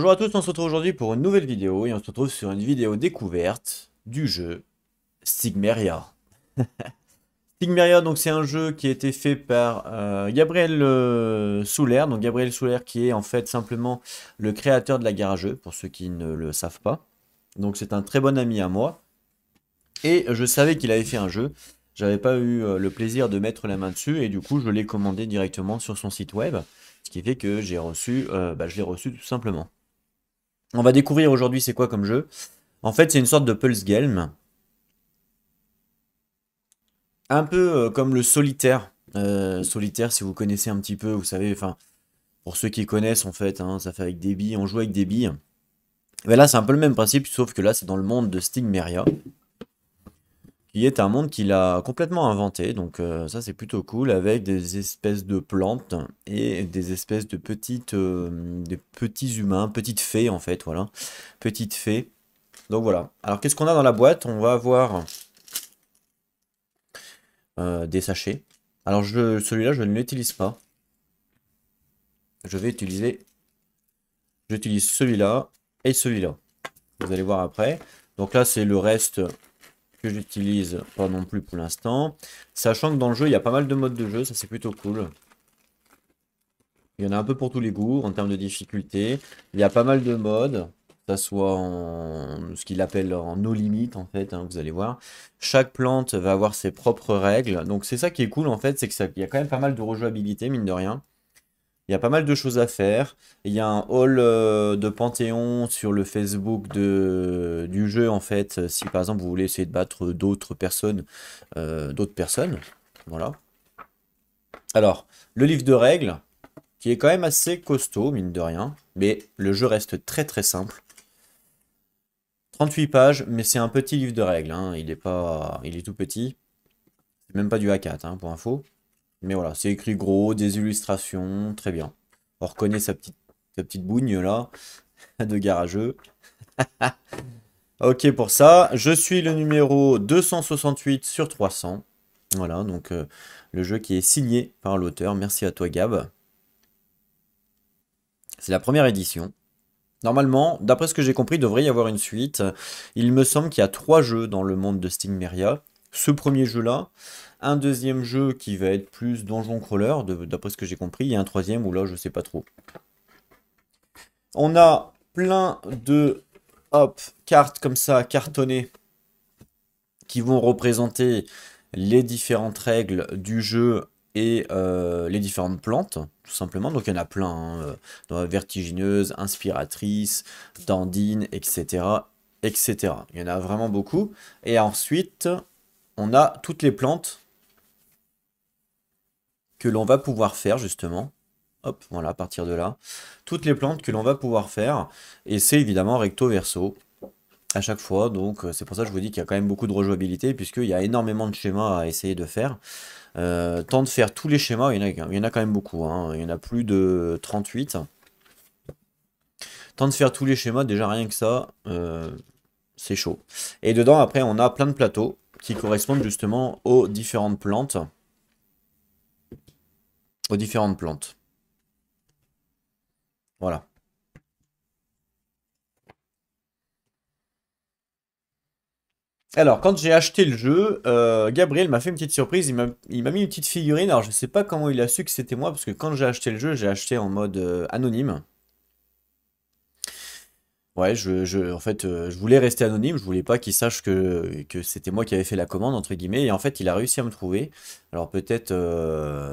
Bonjour à tous, on se retrouve aujourd'hui pour une nouvelle vidéo et on se retrouve sur une vidéo découverte du jeu Stigmeria. Stigmeria, donc c'est un jeu qui a été fait par Gabriel Souler, donc Gabriel Souler qui est en fait simplement le créateur de la gare à jeux, pour ceux qui ne le savent pas. Donc c'est un très bon ami à moi et je savais qu'il avait fait un jeu. J'avais pas eu le plaisir de mettre la main dessus et du coup je l'ai commandé directement sur son site web, ce qui fait que j'ai reçu, je l'ai reçu tout simplement. On va découvrir aujourd'hui c'est quoi comme jeu. En fait, c'est une sorte de Pulse Game, un peu comme le solitaire. Solitaire, si vous connaissez un petit peu, vous savez, enfin, pour ceux qui connaissent en fait, hein, ça fait avec des billes, on joue avec des billes. Mais là, c'est un peu le même principe, sauf que là, c'est dans le monde de Stigmeria, qui est un monde qu'il a complètement inventé. Donc ça, c'est plutôt cool, avec des espèces de plantes et des espèces de petits humains, petites fées en fait, voilà, petites fées. Donc voilà. Alors qu'est-ce qu'on a dans la boîte? On va avoir des sachets. Alors celui-là, je ne l'utilise pas. Je vais utiliser, j'utilise celui-là et celui-là. Vous allez voir après. Donc là, c'est le reste que j'utilise pas non plus pour l'instant. Sachant que dans le jeu, il y a pas mal de modes de jeu, ça c'est plutôt cool. Il y en a un peu pour tous les goûts en termes de difficulté. Il y a pas mal de modes, que ça soit en ce qu'il appelle en no limit en fait, hein, vous allez voir. Chaque plante va avoir ses propres règles. Donc c'est ça qui est cool en fait, c'est que il y a quand même pas mal de rejouabilité, mine de rien. Il y a pas mal de choses à faire. Il y a un hall de Panthéon sur le Facebook du jeu en fait. Si par exemple vous voulez essayer de battre d'autres personnes, voilà. Alors, le livre de règles, qui est quand même assez costaud, mine de rien. Mais le jeu reste très très simple. 38 pages, mais c'est un petit livre de règles, hein. Il est tout petit. C'est même pas du A4, hein, pour info. Mais voilà, c'est écrit gros, des illustrations, très bien. On reconnaît sa petite bougne là, de garageux. Ok pour ça, je suis le numéro 268 sur 300. Voilà, donc le jeu qui est signé par l'auteur. Merci à toi Gab. C'est la première édition. Normalement, d'après ce que j'ai compris, il devrait y avoir une suite. Il me semble qu'il y a 3 jeux dans le monde de Stigmeria. Ce premier jeu-là, un deuxième jeu qui va être plus donjon crawler, d'après ce que j'ai compris, et un troisième où là, je sais pas trop. On a plein de hop, cartes comme ça, cartonnées, qui vont représenter les différentes règles du jeu et les différentes plantes, tout simplement. Donc il y en a plein, hein, vertigineuse, inspiratrice, dandine, etc., etc. Il y en a vraiment beaucoup. Et ensuite, on a toutes les plantes que l'on va pouvoir faire, justement. Hop, voilà, à partir de là. Toutes les plantes que l'on va pouvoir faire. Et c'est évidemment recto verso à chaque fois. Donc c'est pour ça que je vous dis qu'il y a quand même beaucoup de rejouabilité, puisqu'il y a énormément de schémas à essayer de faire. Tant de faire tous les schémas, il y en a quand même beaucoup, hein. Il y en a plus de 38. Tant de faire tous les schémas, déjà rien que ça, c'est chaud. Et dedans, après, on a plein de plateaux qui correspondent justement aux différentes plantes. Aux différentes plantes. Voilà. Alors, quand j'ai acheté le jeu, Gabriel m'a fait une petite surprise. Il m'a mis une petite figurine. Alors, je sais pas comment il a su que c'était moi, parce que quand j'ai acheté le jeu, j'ai acheté en mode anonyme. Ouais, en fait, je voulais rester anonyme, je voulais pas qu'il sache que c'était moi qui avais fait la commande, entre guillemets, et en fait, il a réussi à me trouver. Alors peut-être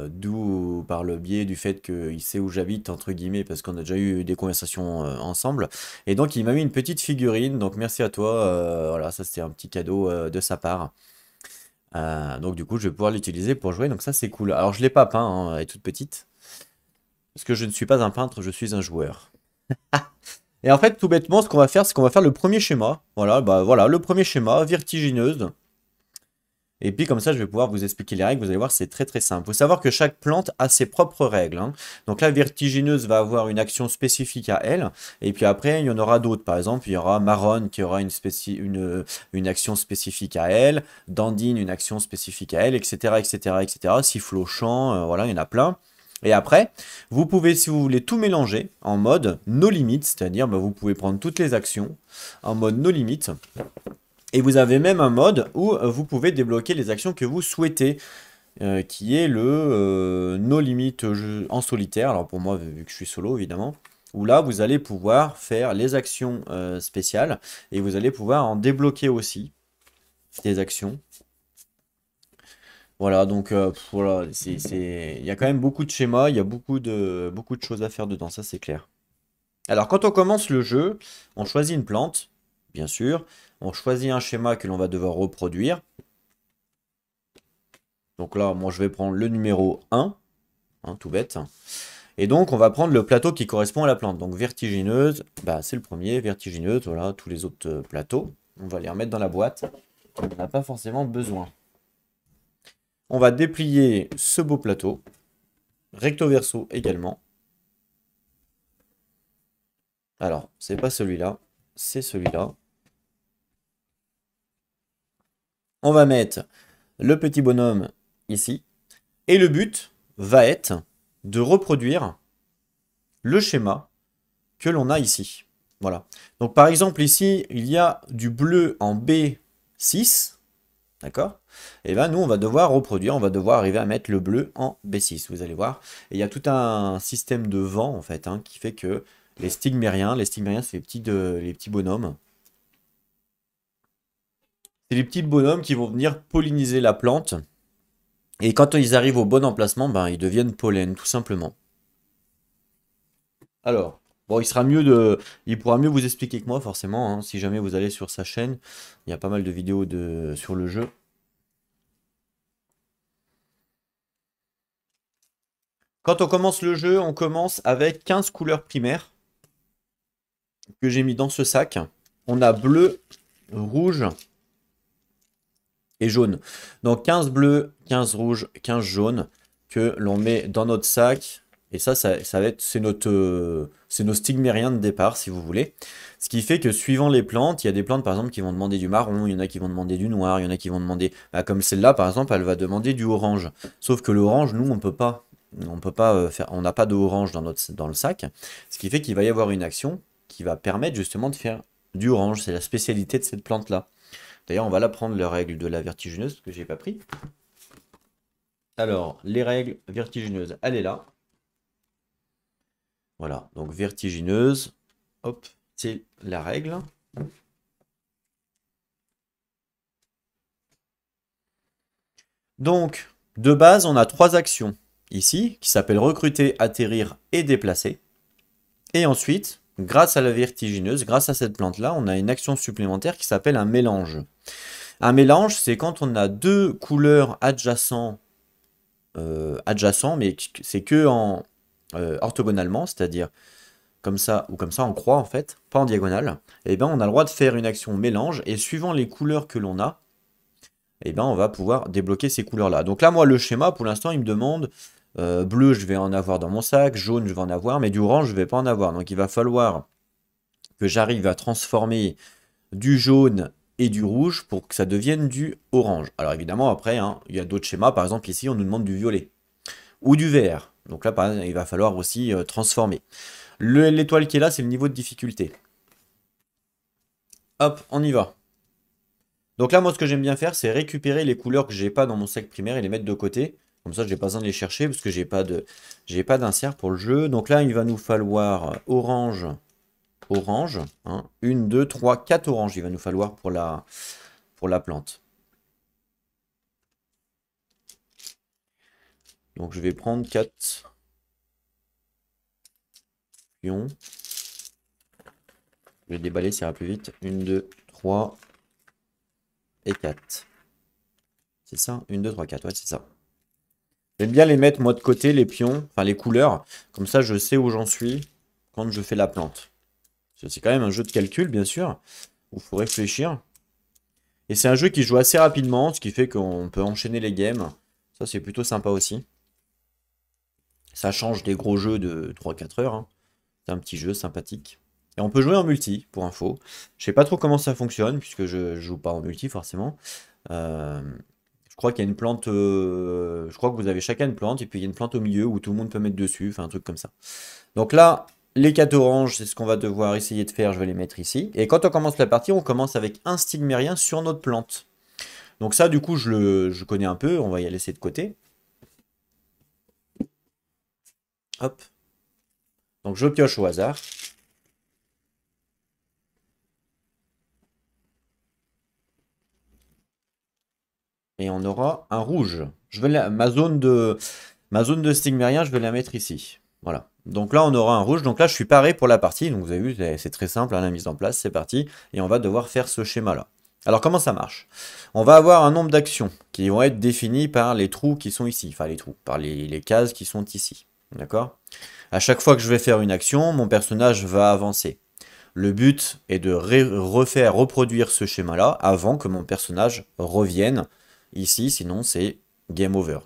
d'où par le biais du fait qu'il sait où j'habite, entre guillemets, parce qu'on a déjà eu des conversations ensemble. Et donc, il m'a mis une petite figurine, donc merci à toi. Voilà, ça c'était un petit cadeau de sa part. Donc du coup, je vais pouvoir l'utiliser pour jouer, donc ça c'est cool. Alors, je l'ai pas peint, hein, elle est toute petite, parce que je ne suis pas un peintre, je suis un joueur. Et en fait, tout bêtement, ce qu'on va faire, c'est qu'on va faire le premier schéma. Voilà, bah voilà, le premier schéma, vertigineuse. Et puis comme ça, je vais pouvoir vous expliquer les règles. Vous allez voir, c'est très très simple. Il faut savoir que chaque plante a ses propres règles, hein. Donc la vertigineuse va avoir une action spécifique à elle. Et puis après, il y en aura d'autres. Par exemple, il y aura Marronne qui aura une action spécifique à elle. Dandine, une action spécifique à elle, etc. etc., etc. Sifflochant, voilà, il y en a plein. Et après, vous pouvez, si vous voulez, tout mélanger en mode no limit, c'est-à-dire vous pouvez prendre toutes les actions en mode no limit. Et vous avez même un mode où vous pouvez débloquer les actions que vous souhaitez, qui est le no limit en solitaire. Alors pour moi, vu que je suis solo, évidemment, où là, vous allez pouvoir faire les actions spéciales et vous allez pouvoir en débloquer aussi des actions. Voilà, donc voilà, il y a quand même beaucoup de schémas, il y a beaucoup de choses à faire dedans, ça c'est clair. Alors quand on commence le jeu, on choisit une plante, bien sûr, on choisit un schéma que l'on va devoir reproduire. Donc là, moi je vais prendre le numéro 1, hein, tout bête. Et donc on va prendre le plateau qui correspond à la plante. Donc vertigineuse, bah, c'est le premier, vertigineuse, voilà, tous les autres plateaux. On va les remettre dans la boîte, on n'a pas forcément besoin. On va déplier ce beau plateau, recto verso également. Alors, c'est pas celui-là, c'est celui-là. On va mettre le petit bonhomme ici. Et le but va être de reproduire le schéma que l'on a ici. Voilà. Donc par exemple ici, il y a du bleu en B6. D'accord? Et bien nous, on va devoir reproduire, on va devoir arriver à mettre le bleu en B6, vous allez voir. Et il y a tout un système de vent, en fait, hein, qui fait que les stigmériens, c'est les petits bonhommes. C'est les petits bonhommes qui vont venir polliniser la plante. Et quand ils arrivent au bon emplacement, ben, ils deviennent pollen, tout simplement. Alors, bon, il pourra mieux vous expliquer que moi, forcément, hein, si jamais vous allez sur sa chaîne. Il y a pas mal de vidéos sur le jeu. Quand on commence le jeu, on commence avec 15 couleurs primaires que j'ai mis dans ce sac. On a bleu, rouge et jaune. Donc 15 bleus, 15 rouges, 15 jaunes que l'on met dans notre sac. Et ça va être, c'est nos stigmériens de départ, si vous voulez. Ce qui fait que suivant les plantes, il y a des plantes par exemple qui vont demander du marron, il y en a qui vont demander du noir, il y en a qui vont demander, bah, comme celle-là par exemple, elle va demander du orange. Sauf que l'orange, nous, on peut pas faire, on n'a pas de orange dans le sac. Ce qui fait qu'il va y avoir une action qui va permettre justement de faire du orange. C'est la spécialité de cette plante-là. D'ailleurs, on va la prendre, les règles de la vertigineuse, que j'ai pas pris. Alors, les règles vertigineuses, elle est là. Voilà, donc vertigineuse, hop, c'est la règle. Donc, de base, on a 3 actions ici, qui s'appellent recruter, atterrir et déplacer. Et ensuite, grâce à la vertigineuse, grâce à cette plante-là, on a une action supplémentaire qui s'appelle un mélange. Un mélange, c'est quand on a 2 couleurs adjacentes, mais c'est que en orthogonalement, c'est-à-dire comme ça ou comme ça en croix en fait, pas en diagonale. Et bien on a le droit de faire une action mélange et suivant les couleurs que l'on a, et ben on va pouvoir débloquer ces couleurs-là. Donc là, moi, le schéma, pour l'instant, il me demande bleu, je vais en avoir dans mon sac, jaune, je vais en avoir, mais du orange, je vais pas en avoir. Donc il va falloir que j'arrive à transformer du jaune et du rouge pour que ça devienne du orange. Alors évidemment, après, hein, il y a d'autres schémas. Par exemple, ici, on nous demande du violet ou du vert. Donc là, par exemple, il va falloir aussi transformer. L'étoile qui est là, c'est le niveau de difficulté. Hop, on y va. Donc là, moi, ce que j'aime bien faire, c'est récupérer les couleurs que j'ai pas dans mon sac primaire et les mettre de côté. Comme ça, j'ai pas besoin de les chercher parce que j'ai pas d'insert pour le jeu. Donc là, il va nous falloir orange, orange. Hein. 1, 2, 3, 4 oranges, il va nous falloir pour la plante. Donc je vais prendre 4 pions. Je vais déballer, ça ira plus vite. 1, 2, 3 et 4. C'est ça? 1, 2, 3, 4, ouais, c'est ça. J'aime bien les mettre moi de côté, les pions, enfin les couleurs. Comme ça, je sais où j'en suis quand je fais la plante. C'est quand même un jeu de calcul, bien sûr, où il faut réfléchir. Et c'est un jeu qui joue assez rapidement, ce qui fait qu'on peut enchaîner les games. Ça, c'est plutôt sympa aussi. Ça change des gros jeux de 3-4 heures. Hein. C'est un petit jeu sympathique. Et on peut jouer en multi, pour info. Je sais pas trop comment ça fonctionne, puisque je joue pas en multi, forcément. Je crois qu'il y a une plante, je crois que vous avez chacun une plante, et puis il y a une plante au milieu où tout le monde peut mettre dessus, enfin un truc comme ça. Donc là, les 4 oranges, c'est ce qu'on va devoir essayer de faire, je vais les mettre ici. Et quand on commence la partie, on commence avec un stigmérien sur notre plante. Donc ça, du coup, je connais un peu, on va y laisser de côté. Hop. Donc je pioche au hasard. Et on aura un rouge. Ma zone de stigmérien, je vais la mettre ici. Voilà. Donc là, on aura un rouge. Donc là, je suis paré pour la partie. Donc vous avez vu, c'est très simple, hein, la mise en place. C'est parti. Et on va devoir faire ce schéma-là. Alors comment ça marche? On va avoir un nombre d'actions qui vont être définies par les trous qui sont ici. Enfin les trous, par les cases qui sont ici. D'accord? À chaque fois que je vais faire une action, mon personnage va avancer. Le but est de reproduire ce schéma-là avant que mon personnage revienne ici, sinon c'est game over.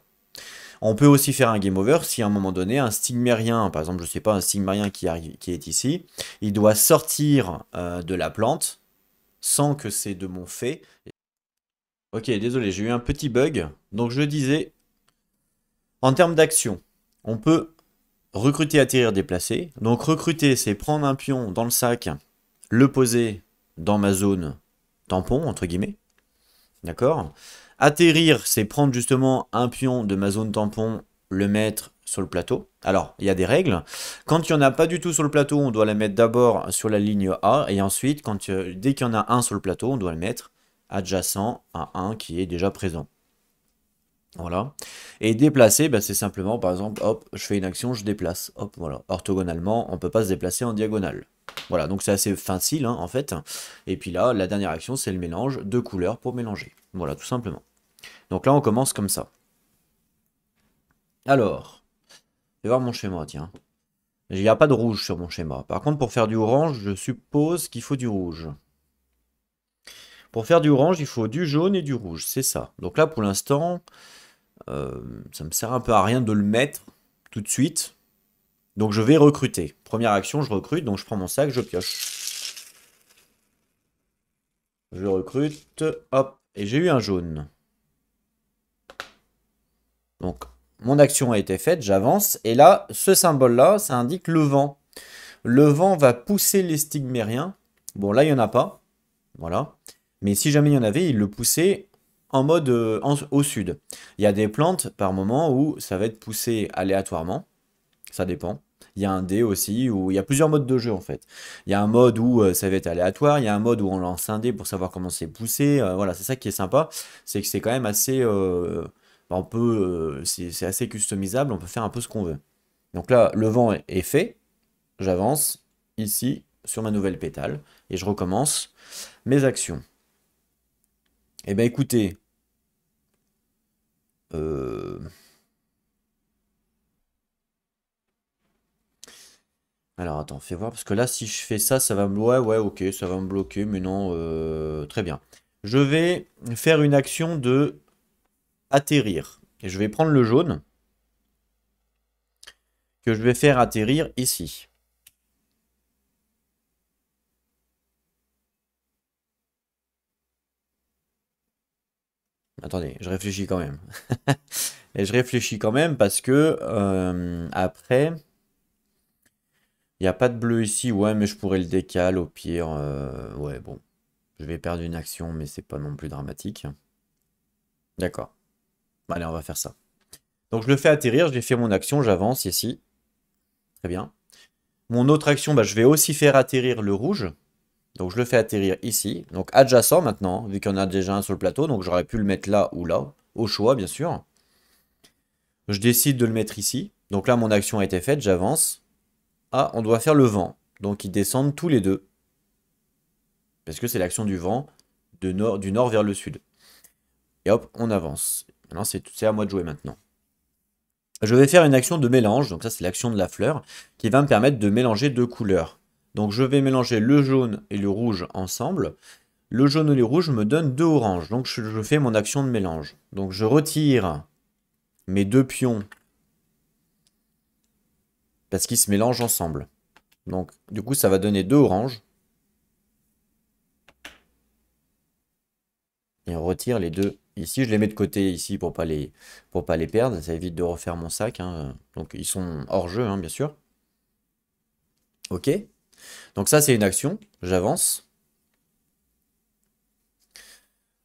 On peut aussi faire un game over si à un moment donné, un stigmérien, par exemple, je sais pas, un stigmérien qui est ici, il doit sortir de la plante sans que c'est de mon fait. Ok, désolé, j'ai eu un petit bug. Donc je disais, en termes d'action, on peut recruter, atterrir, déplacer. Donc recruter, c'est prendre un pion dans le sac, le poser dans ma zone tampon, entre guillemets. D'accord? Atterrir, c'est prendre justement un pion de ma zone tampon, le mettre sur le plateau. Alors, il y a des règles. Quand il n'y en a pas du tout sur le plateau, on doit la mettre d'abord sur la ligne A. Et ensuite, dès qu'il y en a un sur le plateau, on doit le mettre adjacent à un qui est déjà présent. Voilà. Et déplacer, bah, c'est simplement, par exemple, hop, je fais une action, je déplace. Hop, voilà. Orthogonalement, on ne peut pas se déplacer en diagonale. Voilà, donc c'est assez facile, hein, en fait. Et puis là, la dernière action, c'est le mélange de couleurs pour mélanger. Voilà, tout simplement. Donc là, on commence comme ça. Alors, je vais voir mon schéma, tiens. Il n'y a pas de rouge sur mon schéma. Par contre, pour faire du orange, je suppose qu'il faut du rouge. Pour faire du orange, il faut du jaune et du rouge, c'est ça. Donc là, pour l'instant, ça me sert un peu à rien de le mettre tout de suite. Donc je vais recruter. Première action, je recrute, donc je prends mon sac, je pioche. Je recrute, hop, et j'ai eu un jaune. Donc mon action a été faite, j'avance, et là, ce symbole-là, ça indique le vent. Le vent va pousser les stigmériens. Bon, là, il n'y en a pas. Voilà. Mais si jamais il y en avait, il le poussait en mode au sud. Il y a des plantes par moment où ça va être poussé aléatoirement. Ça dépend. Il y a un dé aussi, où il y a plusieurs modes de jeu en fait. Il y a un mode où ça va être aléatoire, il y a un mode où on lance un dé pour savoir comment c'est poussé. Voilà, c'est ça qui est sympa, c'est que c'est quand même assez, on peut, c'est assez customisable, on peut faire un peu ce qu'on veut. Donc là, le vent est fait, j'avance ici sur ma nouvelle pétale et je recommence mes actions. Eh bien écoutez, euh, alors attends, fais voir, parce que là, si je fais ça, ça va me... Ouais, ouais, ok, ça va me bloquer, mais non, très bien. Je vais faire une action de atterrir. Et je vais prendre le jaune, que je vais faire atterrir ici. Attendez, je réfléchis quand même. Et je réfléchis quand même parce que, après, il n'y a pas de bleu ici. Ouais, mais je pourrais le décaler au pire. Ouais, bon, je vais perdre une action, mais c'est pas non plus dramatique. D'accord. Allez, on va faire ça. Donc je le fais atterrir, j'ai fait mon action, j'avance ici. Très bien. Mon autre action, bah, je vais aussi faire atterrir le rouge. Donc je le fais atterrir ici. Donc adjacent maintenant, vu qu'il y en a déjà un sur le plateau. Donc j'aurais pu le mettre là ou là, au choix bien sûr. Je décide de le mettre ici. Donc là mon action a été faite, j'avance. Ah, on doit faire le vent. Donc ils descendent tous les deux. Parce que c'est l'action du vent du nord vers le sud. Et hop, on avance. Maintenant c'est à moi de jouer maintenant. Je vais faire une action de mélange, donc ça c'est l'action de la fleur, qui va me permettre de mélanger deux couleurs. Donc je vais mélanger le jaune et le rouge ensemble. Le jaune et le rouge me donnent deux oranges, donc je fais mon action de mélange. Donc je retire mes deux pions parce qu'ils se mélangent ensemble. Donc du coup ça va donner deux oranges. Et on retire les deux Ici, je les mets de côté ici pour pas les perdre. Ça évite de refaire mon sac, hein. Donc, ils sont hors jeu, hein, bien sûr. Ok. Donc ça, c'est une action. J'avance.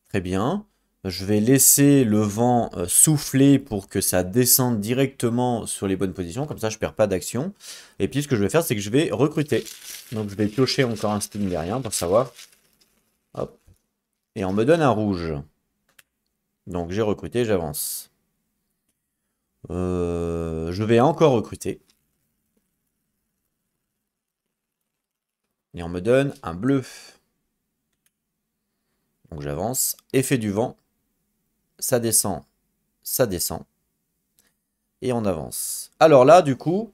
Très bien. Je vais laisser le vent souffler pour que ça descende directement sur les bonnes positions. Comme ça, je perds pas d'action. Et puis, ce que je vais faire, c'est que je vais recruter. Donc, je vais piocher encore un sting derrière pour savoir. Hop. Et on me donne un rouge. Donc, j'ai recruté, j'avance. Je vais encore recruter. Et on me donne un bleu. Donc, j'avance. Effet du vent. Ça descend. Ça descend. Et on avance. Alors là, du coup,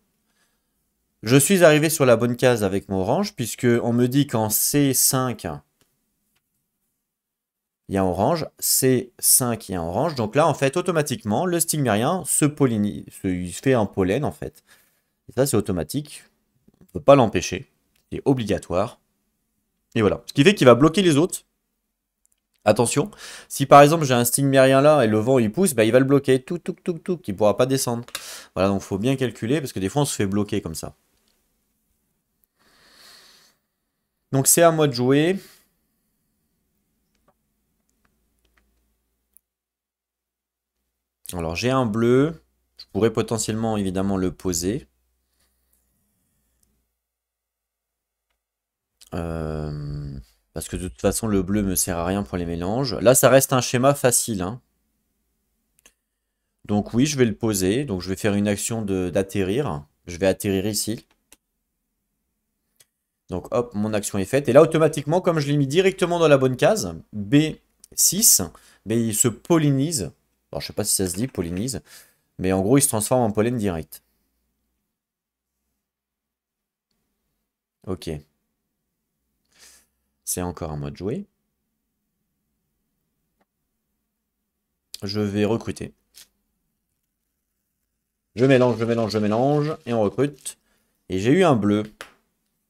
je suis arrivé sur la bonne case avec mon orange, puisque on me dit qu'en C5, il y a orange, C5, il y a orange. Donc là, en fait, automatiquement, le stigmérien se pollinise, il se fait un pollen, en fait. Et ça, c'est automatique. On ne peut pas l'empêcher. C'est obligatoire. Et voilà. Ce qui fait qu'il va bloquer les autres. Attention, si par exemple j'ai un stigmérien là et le vent il pousse, bah, il va le bloquer, tout, il ne pourra pas descendre. Voilà, donc il faut bien calculer parce que des fois on se fait bloquer comme ça. Donc c'est à moi de jouer. Alors j'ai un bleu, je pourrais potentiellement évidemment le poser. Parce que de toute façon le bleu me sert à rien pour les mélanges. Là ça reste un schéma facile, hein. Donc oui, je vais le poser. Donc je vais faire une action d'atterrir. Je vais atterrir ici. Donc hop, mon action est faite. Et là, automatiquement, comme je l'ai mis directement dans la bonne case, B6, mais il se pollinise. Alors, je sais pas si ça se dit, pollinise. Mais en gros, il se transforme en pollen direct. Ok. C'est encore un mode jouer. Je vais recruter. Je mélange, je mélange, je mélange. Et on recrute. Et j'ai eu un bleu.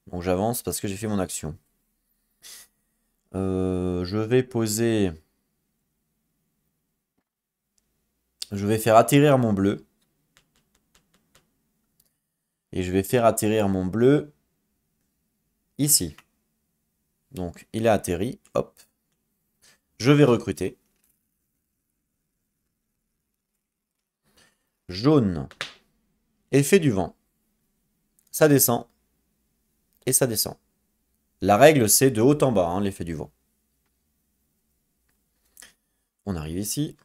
Donc j'avance parce que j'ai fait mon action. Je vais poser... Je vais faire atterrir mon bleu. Et je vais faire atterrir mon bleu ici. Donc il a atterri. Hop. Je vais recruter. Jaune. Effet du vent. Ça descend. Et ça descend. La règle, c'est de haut en bas, hein, l'effet du vent. On arrive ici.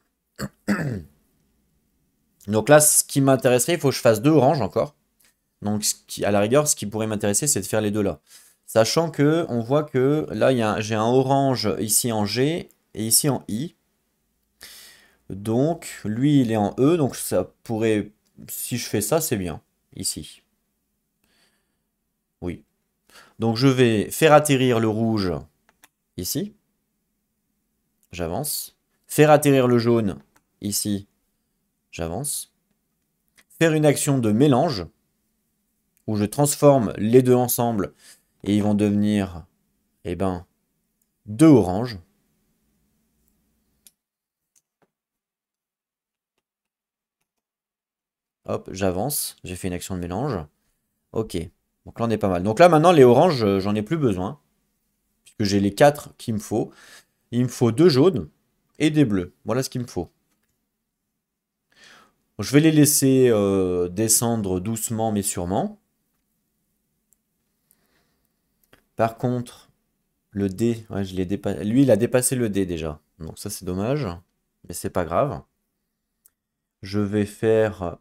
Donc là, ce qui m'intéresserait, il faut que je fasse deux oranges encore. Donc à la rigueur, ce qui pourrait m'intéresser, c'est de faire les deux là. Sachant que on voit que là, j'ai un orange ici en G et ici en I. Donc lui, il est en E. Donc ça pourrait... Si je fais ça, c'est bien. Ici. Oui. Donc je vais faire atterrir le rouge ici. J'avance. Faire atterrir le jaune ici. J'avance. Faire une action de mélange où je transforme les deux ensemble et ils vont devenir, eh ben, deux oranges. Hop, j'avance. J'ai fait une action de mélange. Ok. Donc là, on est pas mal. Donc là, maintenant, les oranges, j'en ai plus besoin. Puisque j'ai les quatre qu'il me faut. Il me faut deux jaunes et des bleus. Voilà ce qu'il me faut. Je vais les laisser descendre doucement mais sûrement. Par contre, le dé, ouais, je l'ai dépassé. Lui, il a dépassé le dé déjà. Donc ça, c'est dommage. Mais c'est pas grave. Je vais faire...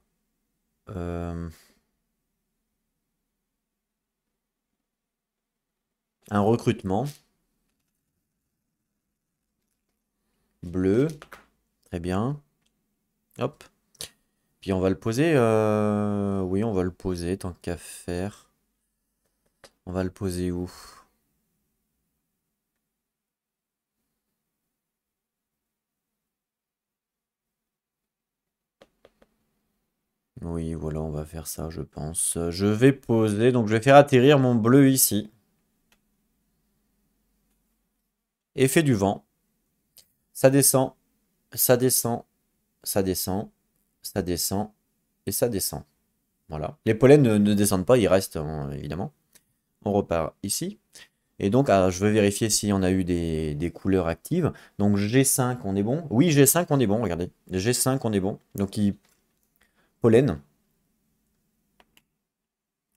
un recrutement. Bleu. Très bien. Hop. Puis on va le poser. Oui, on va le poser tant qu'à faire. On va le poser où? Oui, voilà, on va faire ça, je pense. Je vais poser, donc je vais faire atterrir mon bleu ici. Effet du vent. Ça descend. ça descend, ça descend, ça descend, et ça descend. Voilà. Les pollens ne descendent pas, ils restent, hein, évidemment. On repart ici. Et donc, je veux vérifier si on a eu des couleurs actives. Donc, G5, on est bon. Oui, G5, on est bon, regardez. G5, on est bon. Donc, pollen.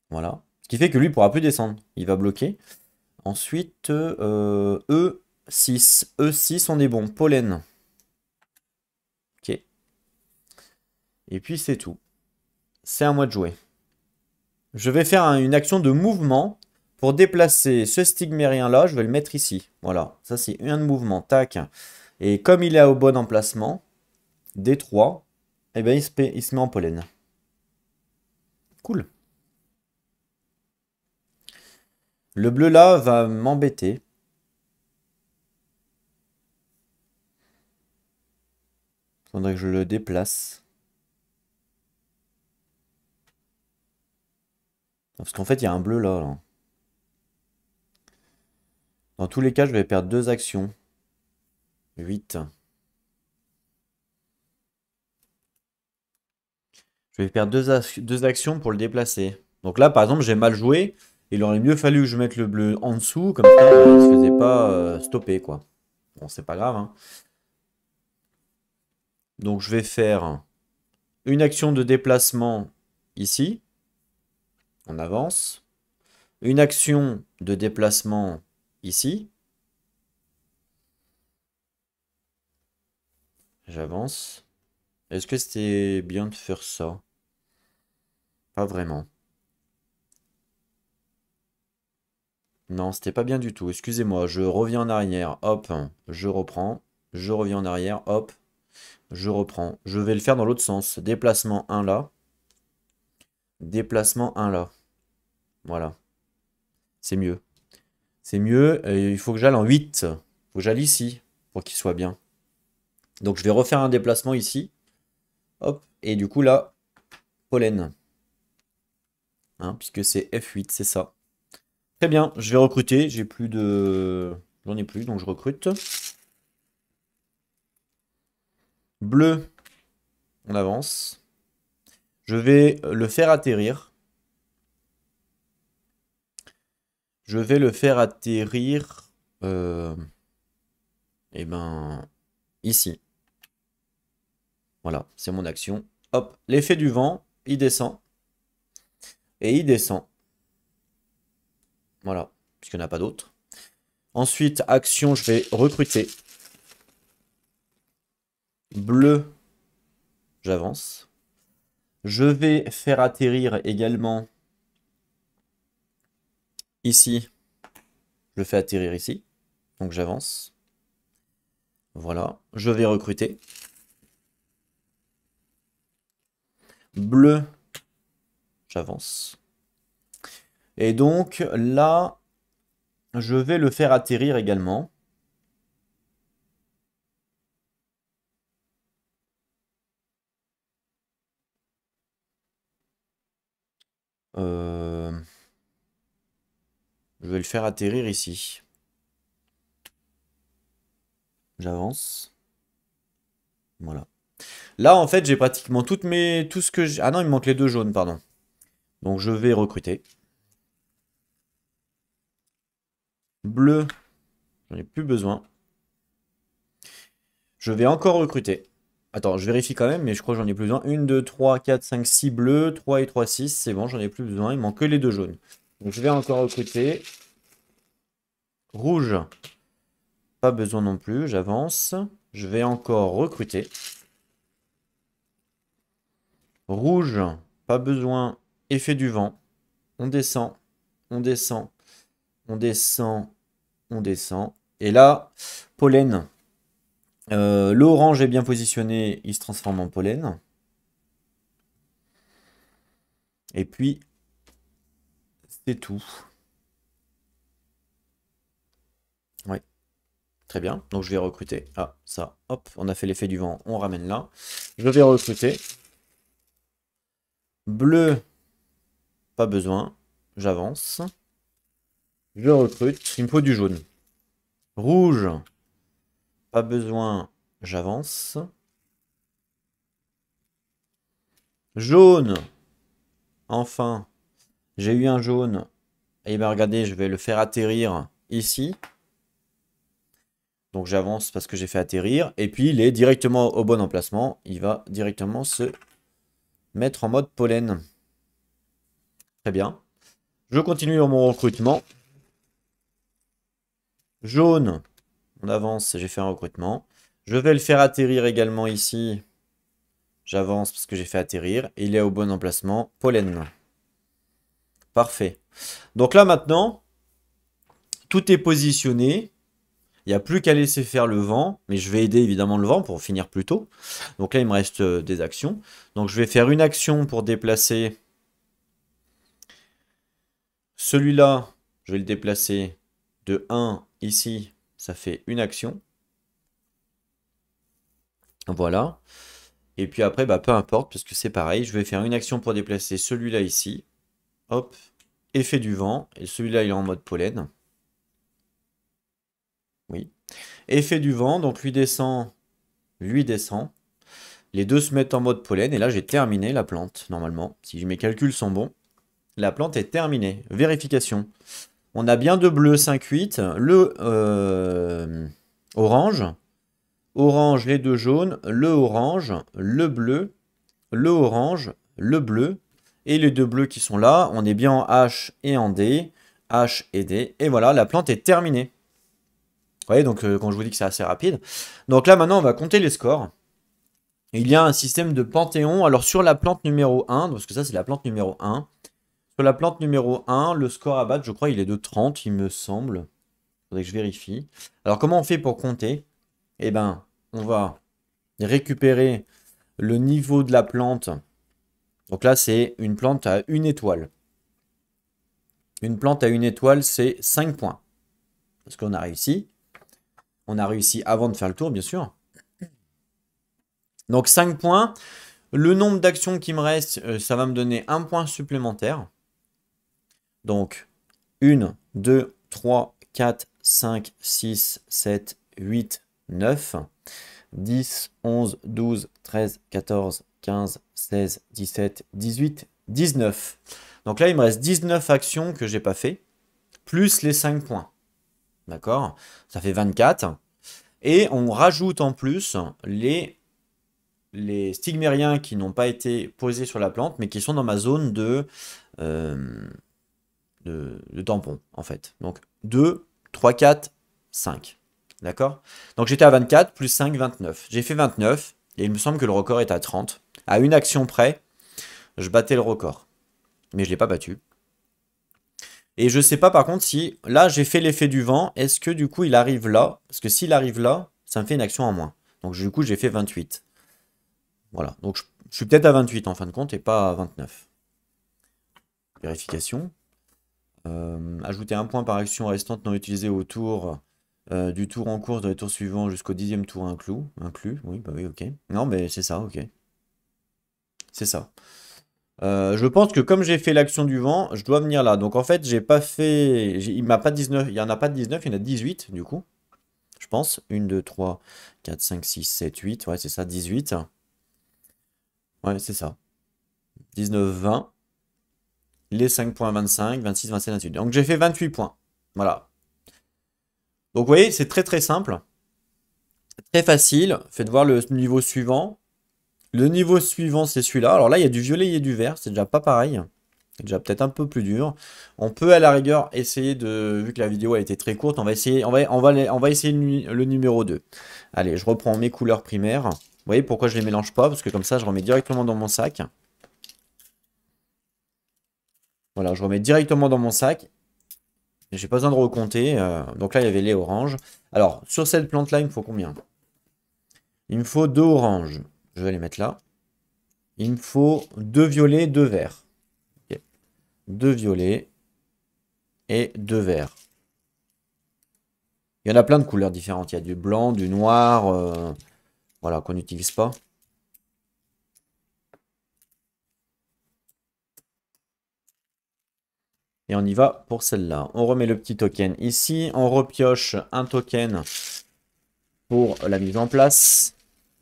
Voilà. Ce qui fait que lui, il pourra plus descendre. Il va bloquer. Ensuite, E6. E6, on est bon. Pollen. Ok. Et puis, c'est tout. C'est à moi de jouer. Je vais faire une action de mouvement pour déplacer ce stigmérien là. Je vais le mettre ici. Voilà. Ça, c'est un mouvement. Tac. Et comme il est au bon emplacement, D3, eh ben, il se met en pollen. Cool. Le bleu là va m'embêter. Faudrait que je le déplace. Parce qu'en fait, il y a un bleu là. Dans tous les cas, je vais perdre 2 actions. 8. Je vais perdre deux actions pour le déplacer. Donc là, par exemple, j'ai mal joué. Il aurait mieux fallu que je mette le bleu en dessous. Comme ça, il ne se faisait pas stopper, quoi. Bon, c'est pas grave, hein. Donc, je vais faire une action de déplacement ici. On avance. Une action de déplacement ici. J'avance. Est-ce que c'était bien de faire ça? Pas vraiment. Non, c'était pas bien du tout. Excusez-moi, je reviens en arrière. Hop, je reprends. Je reviens en arrière. Hop, je reprends. Je vais le faire dans l'autre sens. Déplacement 1 là. Déplacement 1 là. Voilà. C'est mieux. C'est mieux. Il faut que j'aille en 8. Il faut que j'aille ici pour qu'il soit bien. Donc je vais refaire un déplacement ici. Hop. Et du coup là, pollen. Hein, puisque c'est F8, c'est ça. Très bien, je vais recruter. J'ai plus de... J'en ai plus, donc je recrute. Bleu. On avance. Je vais le faire atterrir. Je vais le faire atterrir... eh ben... Ici. Voilà, c'est mon action. Hop, l'effet du vent, il descend. Et il descend. Voilà, puisqu'il n'y en a pas d'autre. Ensuite, action, je vais recruter. Bleu, j'avance. Je vais faire atterrir également ici. Je le fais atterrir ici. Donc j'avance. Voilà, je vais recruter. Bleu, j'avance. Et donc là, je vais le faire atterrir également. Je vais le faire atterrir ici. J'avance. Voilà. Là, en fait, j'ai pratiquement tout ce que j'ai... Ah non, il me manque les 2 jaunes, pardon. Donc, je vais recruter. Bleu, j'en ai plus besoin. Je vais encore recruter. Attends, je vérifie quand même, mais je crois que j'en ai plus besoin. 1, 2, 3, 4, 5, 6 bleus. 3 et 3, 6. C'est bon, j'en ai plus besoin. Il me manque que les 2 jaunes. Donc, je vais encore recruter. Rouge, pas besoin non plus. J'avance. Je vais encore recruter. Rouge, pas besoin. Effet du vent. On descend. On descend. On descend. On descend. Et là, pollen. L'orange est bien positionné. Il se transforme en pollen. Et puis, c'est tout. Ouais. Très bien. Donc, je vais recruter. Ah, ça. Hop. On a fait l'effet du vent. On ramène là. Je vais recruter. Bleu. Pas besoin. J'avance. Je recrute. Il me faut du jaune. Rouge. Pas besoin. J'avance. Jaune. Enfin. J'ai eu un jaune. Et bien regardez, je vais le faire atterrir ici. Donc j'avance parce que j'ai fait atterrir. Et puis il est directement au bon emplacement. Il va directement se mettre en mode pollen. Très bien. Je continue dans mon recrutement. Jaune. On avance, j'ai fait un recrutement. Je vais le faire atterrir également ici. J'avance parce que j'ai fait atterrir. Il est au bon emplacement. Pollen. Parfait. Donc là maintenant, tout est positionné. Il n'y a plus qu'à laisser faire le vent. Mais je vais aider évidemment le vent pour finir plus tôt. Donc là, il me reste des actions. Donc je vais faire une action pour déplacer celui-là. Je vais le déplacer de 1 ici. Ça fait une action. Voilà. Et puis après, bah, peu importe, parce que c'est pareil. Je vais faire une action pour déplacer celui-là ici. Hop. Effet du vent. Et celui-là, il est en mode pollen. Oui. Effet du vent. Donc lui descend. Lui descend. Les deux se mettent en mode pollen. Et là, j'ai terminé la plante, normalement. Si mes calculs sont bons. La plante est terminée. Vérification. On a bien de bleu 5-8. Le orange. Orange, les deux jaunes. Le orange. Le bleu. Le orange. Le bleu. Et les deux bleus qui sont là. On est bien en H et en D. H et D. Et voilà, la plante est terminée. Vous voyez, donc quand je vous dis que c'est assez rapide. Donc là, maintenant, on va compter les scores. Il y a un système de panthéon. Alors sur la plante numéro 1, parce que ça, c'est la plante numéro 1. Sur la plante numéro 1, le score à battre, je crois, il est de 30, il me semble. Il faudrait que je vérifie. Alors, comment on fait pour compter? Eh ben, on va récupérer le niveau de la plante. Donc là, c'est une plante à 1 étoile. Une plante à 1 étoile, c'est 5 points. Parce qu'on a réussi. On a réussi avant de faire le tour, bien sûr. Donc 5 points. Le nombre d'actions qui me reste, ça va me donner 1 point supplémentaire. Donc 1, 2, 3, 4, 5, 6, 7, 8, 9, 10, 11, 12, 13, 14, 15, 16, 17, 18, 19. Donc là, il me reste 19 actions que j'ai pas fait, plus les 5 points. D'accord? Ça fait 24. Et on rajoute en plus les stigmériens qui n'ont pas été posés sur la plante, mais qui sont dans ma zone de tampon, en fait. Donc 2, 3, 4, 5. D'accord? Donc j'étais à 24, plus 5, 29. J'ai fait 29, et il me semble que le record est à 30. À une action près, je battais le record. Mais je ne l'ai pas battu. Et je ne sais pas par contre si, là j'ai fait l'effet du vent, est-ce que du coup il arrive là? Parce que s'il arrive là, ça me fait une action en moins. Donc du coup j'ai fait 28. Voilà, donc je suis peut-être à 28 en fin de compte et pas à 29. Vérification. Ajouter un point par action restante non utilisée au tour du tour en cours dans les tours suivants jusqu'au 10e tour inclus. Oui, bah oui, ok. Non, mais c'est ça, ok. C'est ça. Je pense que comme j'ai fait l'action du vent, je dois venir là. Donc en fait, j'ai pas fait. Il m'a pas 19. Il y en a pas 19, il y en a 18 du coup. Je pense. 1, 2, 3, 4, 5, 6, 7, 8. Ouais, c'est ça, 18. Ouais, c'est ça. 19, 20. Les 5 points, 25, 26, 27, 28. Donc j'ai fait 28 points. Voilà. Donc vous voyez, c'est très très simple. Très facile. Faites voir le niveau suivant. Le niveau suivant, c'est celui-là. Alors là, il y a du violet et du vert. C'est déjà pas pareil. C'est déjà peut-être un peu plus dur. On peut à la rigueur essayer de... Vu que la vidéo a été très courte, on va essayer, on va essayer le numéro 2. Allez, je reprends mes couleurs primaires. Vous voyez pourquoi je les mélange pas? Parce que comme ça, je remets directement dans mon sac. Voilà, je remets directement dans mon sac. J'ai pas besoin de recompter. Donc là, il y avait les oranges. Alors, sur cette plante-là, il me faut combien? Il me faut 2 oranges. Je vais les mettre là. Il me faut 2 violets, 2 verts. Okay. 2 violets et 2 verts. Il y en a plein de couleurs différentes. Il y a du blanc, du noir, voilà, qu'on n'utilise pas. Et on y va pour celle-là. On remet le petit token ici. On repioche un token pour la mise en place.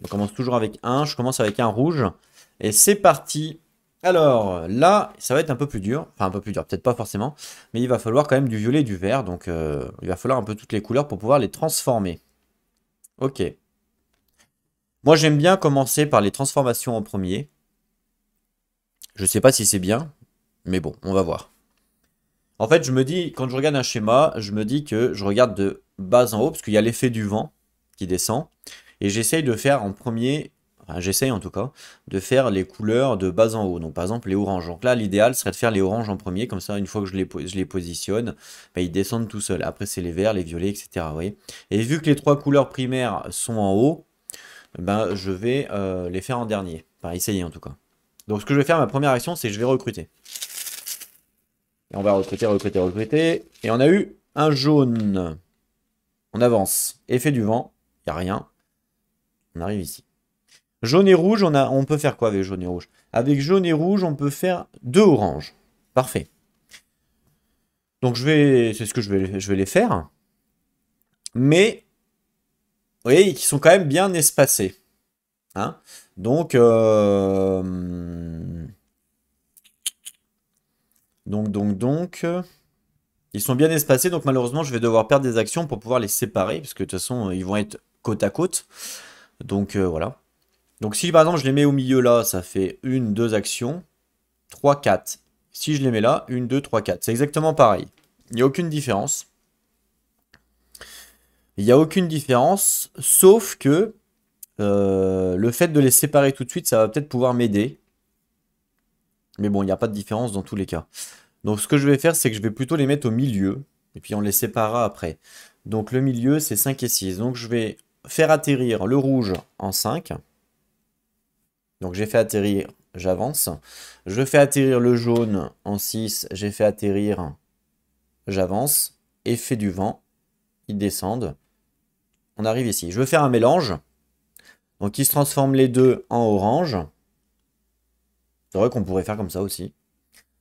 On commence toujours avec un. Je commence avec un rouge. Et c'est parti. Alors là, ça va être un peu plus dur. Enfin, un peu plus dur, peut-être pas forcément. Mais il va falloir quand même du violet et du vert. Donc il va falloir un peu toutes les couleurs pour pouvoir les transformer. Ok. Moi, j'aime bien commencer par les transformations en premier. Je sais pas si c'est bien. Mais bon, on va voir. En fait, je me dis, quand je regarde un schéma, je me dis que je regarde de bas en haut, parce qu'il y a l'effet du vent qui descend. Et j'essaye de faire en premier, enfin j'essaye en tout cas, de faire les couleurs de bas en haut. Donc par exemple les oranges. Donc là, l'idéal serait de faire les oranges en premier, comme ça, une fois que je les positionne, bah, ils descendent tout seuls. Après, c'est les verts, les violets, etc. Vous voyez. Et vu que les trois couleurs primaires sont en haut, ben, je vais les faire en dernier. Enfin, essayer en tout cas. Donc ce que je vais faire, ma première action, c'est que je vais recruter. Et on va recruter, recruter, recruter. Et on a eu un jaune. On avance. Effet du vent. Il n'y a rien. On arrive ici. Jaune et rouge, on peut faire quoi avec jaune et rouge? Avec jaune et rouge, on peut faire deux oranges. Parfait. Donc c'est ce que je vais les faire. Mais, vous voyez, qui sont quand même bien espacés. Hein, donc, ils sont bien espacés, donc malheureusement, je vais devoir perdre des actions pour pouvoir les séparer, parce que de toute façon, ils vont être côte à côte. Donc, voilà. Donc, si par exemple, je les mets au milieu là, ça fait une, deux actions, 3, 4. Si je les mets là, une, 2, 3, 4. C'est exactement pareil. Il n'y a aucune différence. Il n'y a aucune différence, sauf que le fait de les séparer tout de suite, ça va peut-être pouvoir m'aider. Mais bon, il n'y a pas de différence dans tous les cas. Donc ce que je vais faire, c'est que je vais plutôt les mettre au milieu. Et puis on les séparera après. Donc le milieu, c'est 5 et 6. Donc je vais faire atterrir le rouge en 5. Donc j'ai fait atterrir, j'avance. Je fais atterrir le jaune en 6. J'ai fait atterrir, j'avance. Effet du vent. Ils descendent. On arrive ici. Je veux faire un mélange. Donc ils se transforment les deux en orange. C'est vrai qu'on pourrait faire comme ça aussi.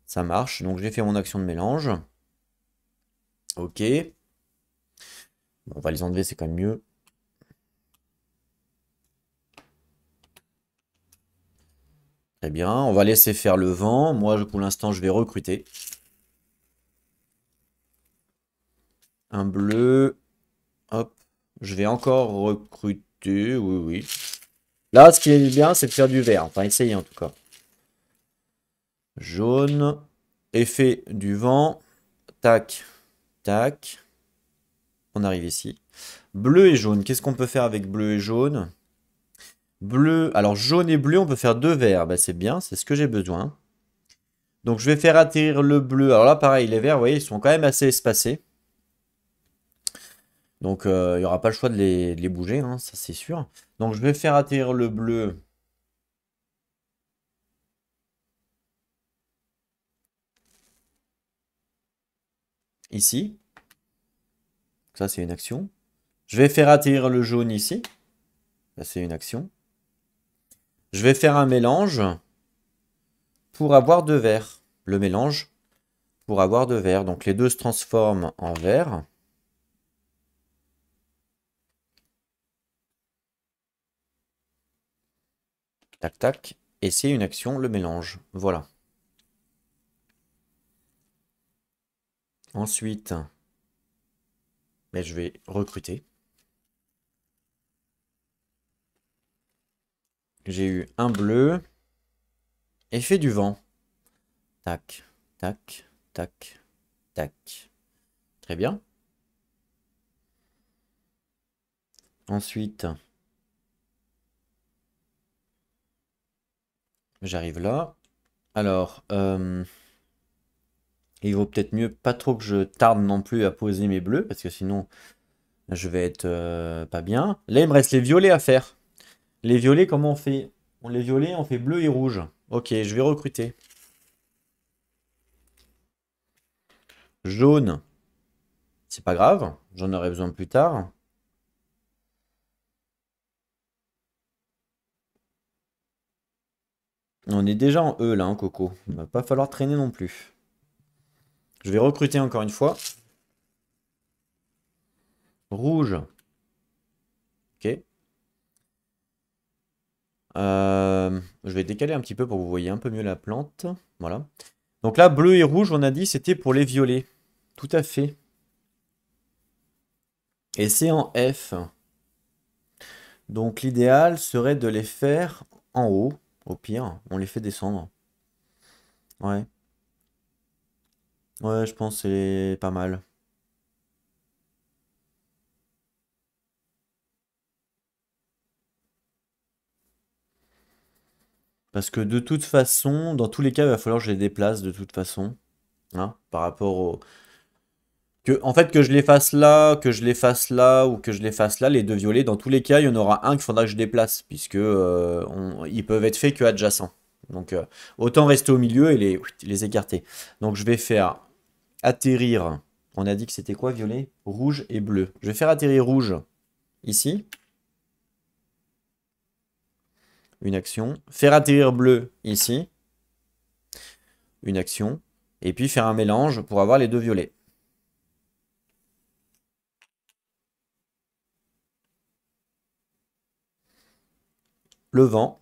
Ça marche. Donc j'ai fait mon action de mélange. Ok. Bon, on va les enlever, c'est quand même mieux. Très bien. On va laisser faire le vent. Moi, pour l'instant, je vais recruter. Un bleu. Hop. Je vais encore recruter. Oui, oui. Là, ce qui est bien, c'est de faire du vert. Enfin, essayer en tout cas. Jaune. Effet du vent. Tac. Tac. On arrive ici. Bleu et jaune. Qu'est-ce qu'on peut faire avec bleu et jaune? Bleu. Alors, jaune et bleu, on peut faire deux verts. Bah, c'est bien. C'est ce que j'ai besoin. Donc, je vais faire atterrir le bleu. Alors là, pareil, les verts, vous voyez, ils sont quand même assez espacés. Donc, il n'y aura pas le choix de les bouger, hein, ça c'est sûr. Donc, je vais faire atterrir le bleu. Ici. Ça, c'est une action. Je vais faire atterrir le jaune ici. Ça, c'est une action. Je vais faire un mélange pour avoir deux verts. Le mélange pour avoir deux verts. Donc, les deux se transforment en vert. Tac, tac. Et c'est une action, le mélange. Voilà. Ensuite, ben, je vais recruter. J'ai eu un bleu. Effet du vent. Tac, tac, tac, tac. Très bien. Ensuite, j'arrive là. Alors, il vaut peut-être mieux pas trop que je tarde non plus à poser mes bleus, parce que sinon, je vais être pas bien. Là, il me reste les violets à faire. Les violets, comment on fait? Les violets, on fait bleu et rouge. Ok, je vais recruter. Jaune, c'est pas grave, j'en aurai besoin plus tard. On est déjà en E là, hein, Coco. Il va pas falloir traîner non plus. Je vais recruter encore une fois. Rouge. Ok. Je vais décaler un petit peu pour que vous voyez un peu mieux la plante. Voilà. Donc là, bleu et rouge, on a dit, c'était pour les violets. Tout à fait. Et c'est en F. Donc l'idéal serait de les faire en haut. Au pire, on les fait descendre. Ouais. Ouais, je pense que c'est pas mal. Parce que de toute façon, dans tous les cas, il va falloir que je les déplace de toute façon. Hein, par rapport au... en fait, que je les fasse là, que je les fasse là, ou que je les fasse là, les deux violets, dans tous les cas, il y en aura un qu'il faudra que je déplace, puisque ils peuvent être faits que adjacents. Donc, autant rester au milieu et les écarter. Donc, je vais faire atterrir. On a dit que c'était quoi, violet? Rouge et bleu. Je vais faire atterrir rouge ici. Une action. Faire atterrir bleu ici. Une action. Et puis faire un mélange pour avoir les deux violets. Le vent.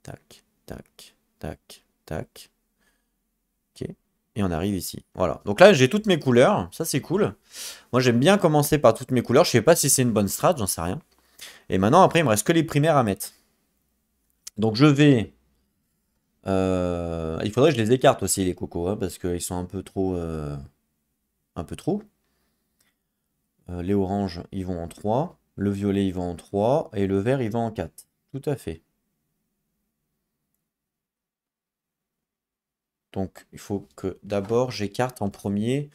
Tac, tac, tac, tac. Ok. Et on arrive ici. Voilà. Donc là, j'ai toutes mes couleurs. Ça, c'est cool. Moi, j'aime bien commencer par toutes mes couleurs. Je sais pas si c'est une bonne strat, j'en sais rien. Et maintenant, après, il me reste que les primaires à mettre. Donc, je vais... il faudrait que je les écarte aussi, les cocos, hein, parce qu'ils sont un peu trop... un peu trop. Les oranges, ils vont en 3. Le violet, ils vont en 3. Et le vert, il va en 4. Tout à fait. Donc, il faut que d'abord, j'écarte en premier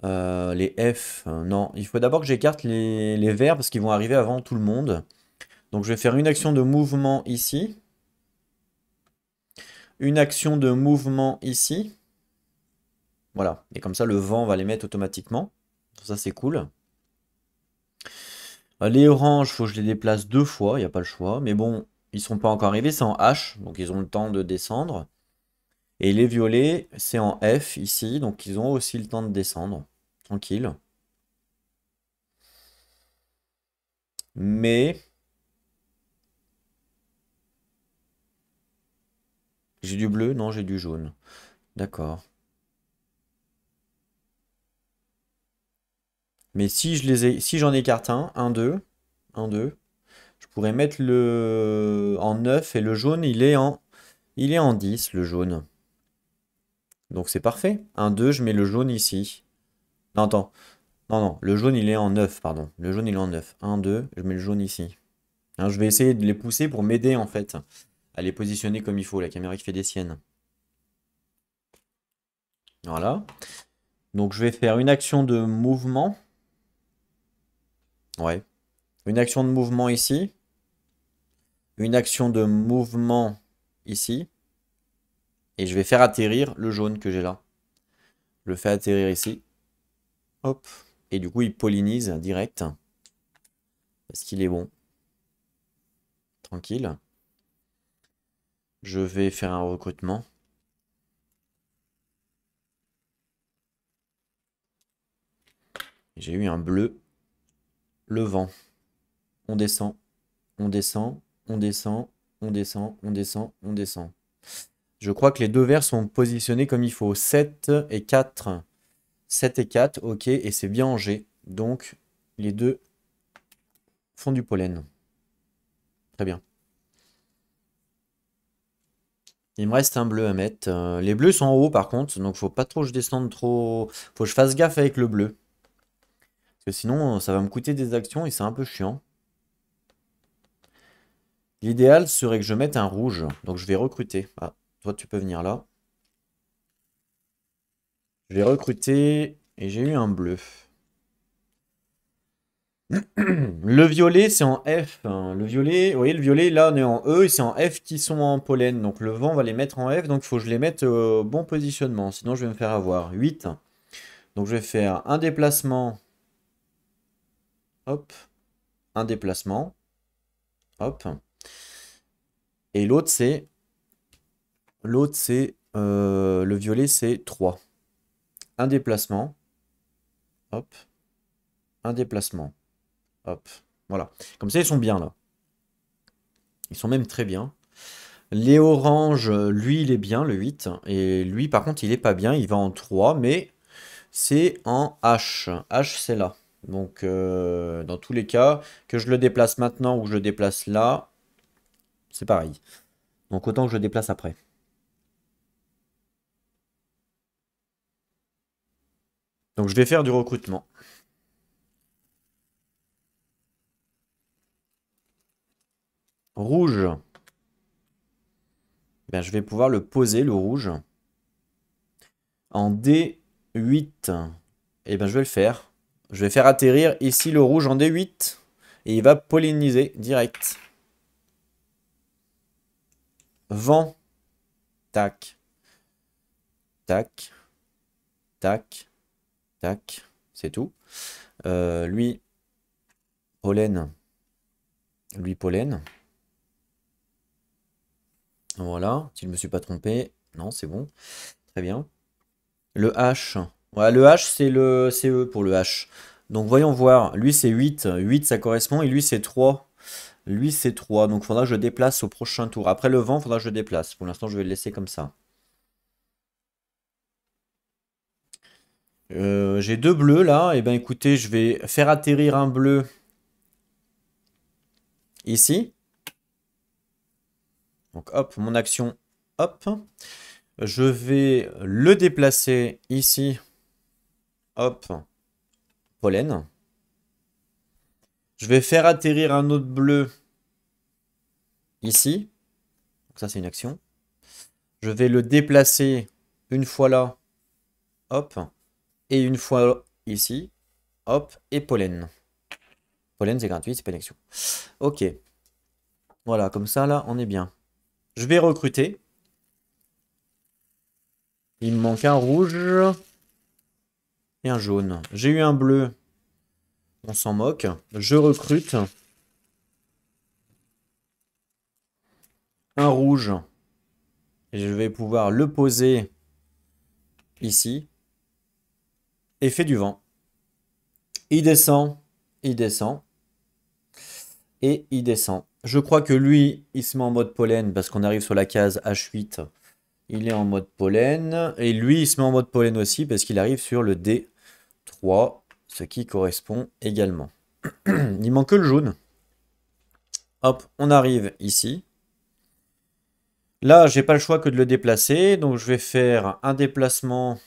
les F. Non, il faut d'abord que j'écarte les verts parce qu'ils vont arriver avant tout le monde. Donc, je vais faire une action de mouvement ici. Une action de mouvement ici. Voilà. Et comme ça, le vent va les mettre automatiquement. Ça, c'est cool. Les oranges, il faut que je les déplace 2 fois. Il n'y a pas le choix. Mais bon, ils ne sont pas encore arrivés. C'est en H. Donc, ils ont le temps de descendre. Et les violets, c'est en F ici. Donc, ils ont aussi le temps de descendre. Tranquille. Mais j'ai du bleu? Non, j'ai du jaune. D'accord. Mais si je les ai, si j'en écarte un, 2, un, 2, je pourrais mettre le en 9 et le jaune, il est en 10, le jaune. Donc c'est parfait. Un 2, je mets le jaune ici. Non, attends. Non, non, le jaune, il est en 9, pardon. Le jaune, il est en 9. Un 2, je mets le jaune ici. Hein, je vais essayer de les pousser pour m'aider, en fait, à les positionner comme il faut. La caméra qui fait des siennes. Voilà. Donc je vais faire une action de mouvement. Ouais. Une action de mouvement ici. Une action de mouvement ici. Et je vais faire atterrir le jaune que j'ai là. Je le fais atterrir ici. Hop. Et du coup, il pollinise direct. Parce qu'il est bon. Tranquille. Je vais faire un recrutement. J'ai eu un bleu. Le vent. On descend. On descend. On descend. On descend. On descend. On descend. Je crois que les deux verts sont positionnés comme il faut. 7 et 4. 7 et 4. Ok. Et c'est bien en G. Donc, les deux font du pollen. Très bien. Il me reste un bleu à mettre. Les bleus sont en haut par contre, donc faut pas trop que je descende trop. Faut que je fasse gaffe avec le bleu. Parce que sinon, ça va me coûter des actions et c'est un peu chiant. L'idéal serait que je mette un rouge. Donc je vais recruter. Ah, toi tu peux venir là. Je vais recruter et j'ai eu un bleu. Le violet, c'est en F, hein. Le violet, vous voyez, le violet, là, on est en E et c'est en F qui sont en pollen. Donc le vent va les mettre en F, donc il faut que je les mette au bon positionnement. Sinon, je vais me faire avoir. 8. Donc je vais faire un déplacement. Hop. Un déplacement. Hop. Et l'autre, c'est... le violet, c'est 3. Un déplacement. Hop. Un déplacement. Hop, voilà. Comme ça, ils sont bien, là. Ils sont même très bien. Les oranges, lui, il est bien, le 8. Et lui, par contre, il est pas bien. Il va en 3, mais c'est en H. H, c'est là. Donc, dans tous les cas, que je le déplace maintenant ou que je le déplace là, c'est pareil. Donc, autant que je le déplace après. Donc, je vais faire du recrutement. Rouge. Ben, je vais pouvoir le poser, le rouge. En D8. Et ben, je vais le faire. Je vais faire atterrir ici le rouge en D8. Et il va polliniser direct. Vent. Tac. Tac. Tac. Tac. C'est tout. Lui, pollen. Lui, pollen. Voilà. Si je ne me suis pas trompé. Non, c'est bon. Très bien. Le H. Ouais, le H, c'est le CE pour le H. Donc voyons voir. Lui, c'est 8. 8, ça correspond. Et lui, c'est 3. Lui, c'est 3. Donc il faudra que je déplace au prochain tour. Après le vent, il faudra que je le déplace. Pour l'instant, je vais le laisser comme ça. J'ai 2 bleus là. Et ben écoutez, je vais faire atterrir un bleu ici. Donc hop, mon action. Hop. Je vais le déplacer ici. Hop. Pollen. Je vais faire atterrir un autre bleu ici. Donc ça, c'est une action. Je vais le déplacer une fois là. Hop. Et une fois ici. Hop. Et pollen. Pollen, c'est gratuit, c'est pas une action. Ok. Voilà, comme ça, là, on est bien. Je vais recruter. Il me manque un rouge et un jaune. J'ai eu un bleu. On s'en moque. Je recrute un rouge. Et je vais pouvoir le poser ici. Effet du vent. Il descend. Il descend. Et il descend. Je crois que lui, il se met en mode pollen parce qu'on arrive sur la case H8. Il est en mode pollen. Et lui, il se met en mode pollen aussi parce qu'il arrive sur le D3. Ce qui correspond également. Il manque que le jaune. Hop, on arrive ici. Là, j'ai pas le choix que de le déplacer. Donc, je vais faire un déplacement,